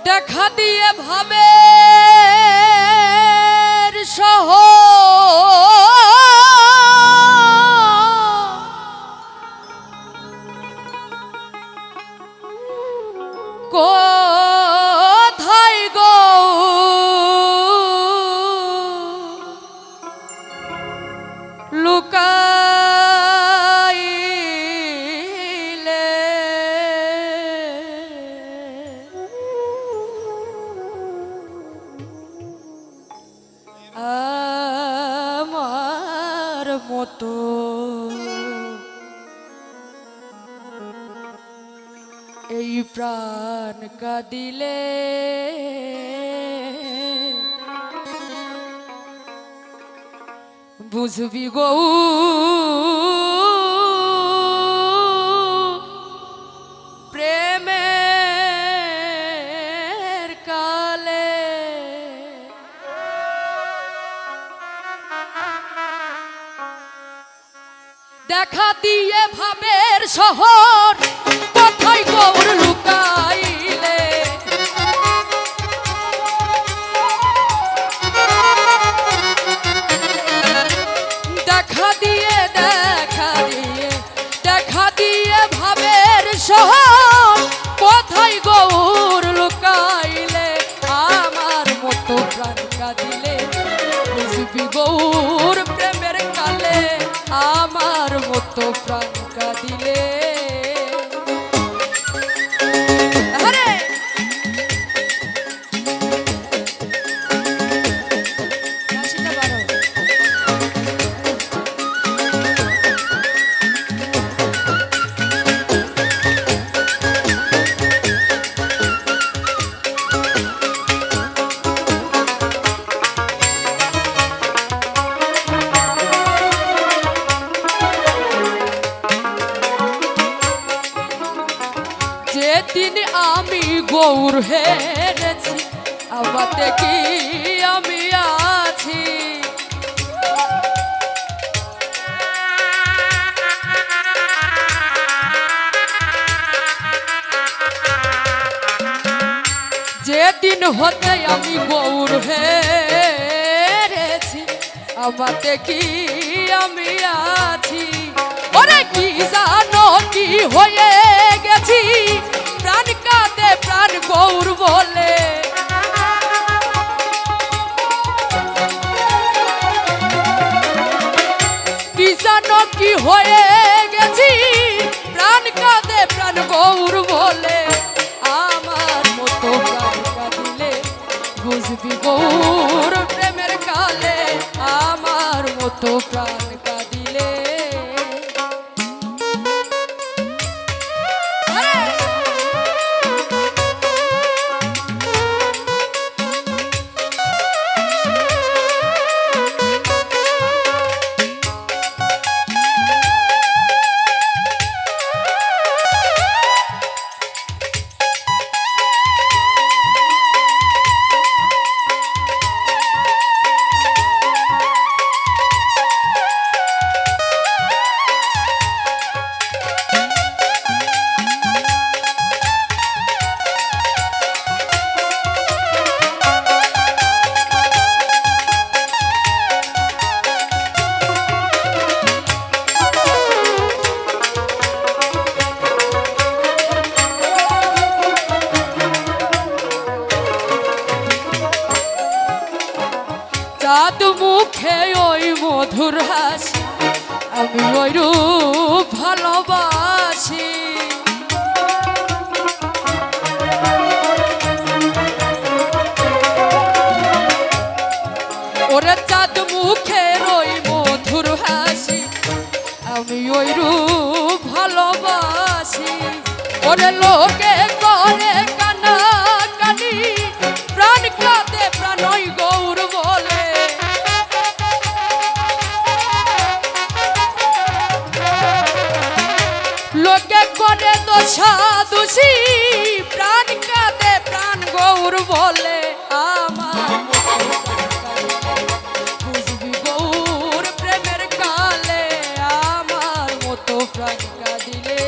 দেখা দিয়ে ভাবে সহ কোথায় গো লুকাইলে আমার মতো এই প্রাণ কাঁদিলে বুঝবি গো প্রেমের কালে দেখা দিয়ে ভাবের শহর কোথায় গৌর লুকাইলে দেখা দিয়ে ভাবের শহর কোথায় গৌর লুকাইলে আমার মতো প্রাণ কাঁদিলে বুঝবি গৌর প্রেমের কালে আমার মতো প্রাণ কাঁদিলে যেদিন আমি গৌর হেরেছি আমাতে কি আমি আছি যেদিন হতে আমি গৌর হেরেছি আমাতে কি আমি আছি ওরে কি জানো কি হয়ে গেছি প্রাণ কাঁদে প্রাণ গৌর বলে কি জানো কি হয়ে গেছি প্রাণ কাঁদে প্রাণ গৌর বলে আমার মতো প্রাণ কাঁদিলে বুঝবি গৌর প্রেমের কালে আমার মতো প্রাণ কাঁদিলে চাঁদ মুখে ওই মধুর হাসি আমি ওই রূপ ভালোবাসি ওরে চাঁদ মুখের ওই মধুর হাসি আমি ওই রূপ ভালোবাসি ওরে লোকে করে কানা কানি প্রাণ কাঁদে প্রাণ ওই গৌর বলে লোকে করে দোষা দোষী প্রাণ কাঁদে প্রাণ গৌর বলে আমার বুঝবি গৌর প্রেমের কালে আমার মতো প্রাণ কাঁদিলে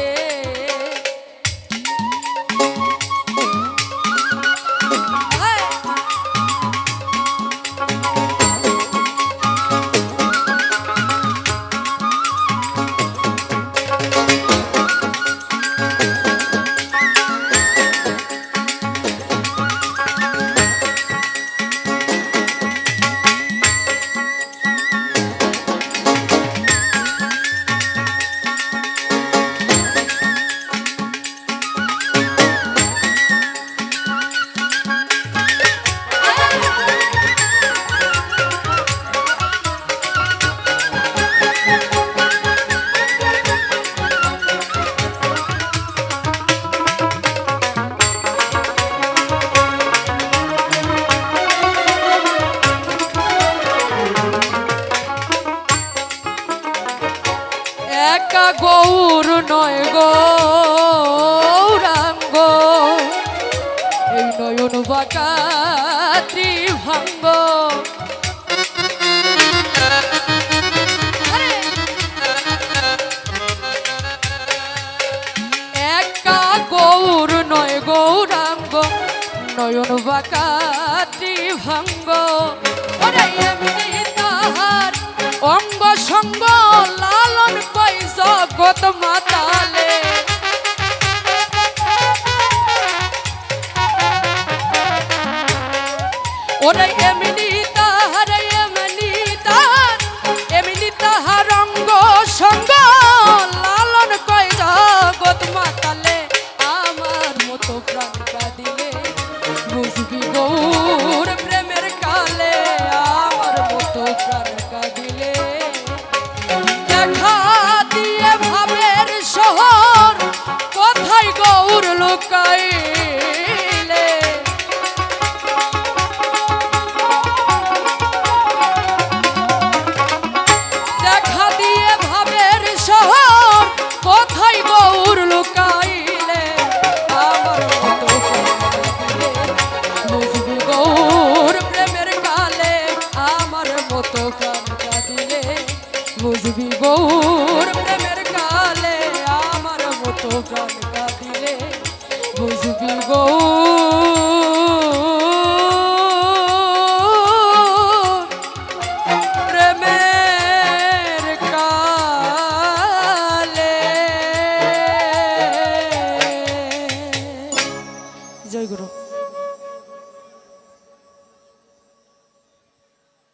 গৌর নয় গৌরাঙ্গ এই নয়ন বাঁকা ত্রিভঙ্গ একা গৌর নয় গৌরাঙ্গ নয়ন বাঁকা ত্রিভঙ্গ ওরে এমনি তাহার অঙ্গ সঙ্গ লালন কই জগৎ মাতালে ওরে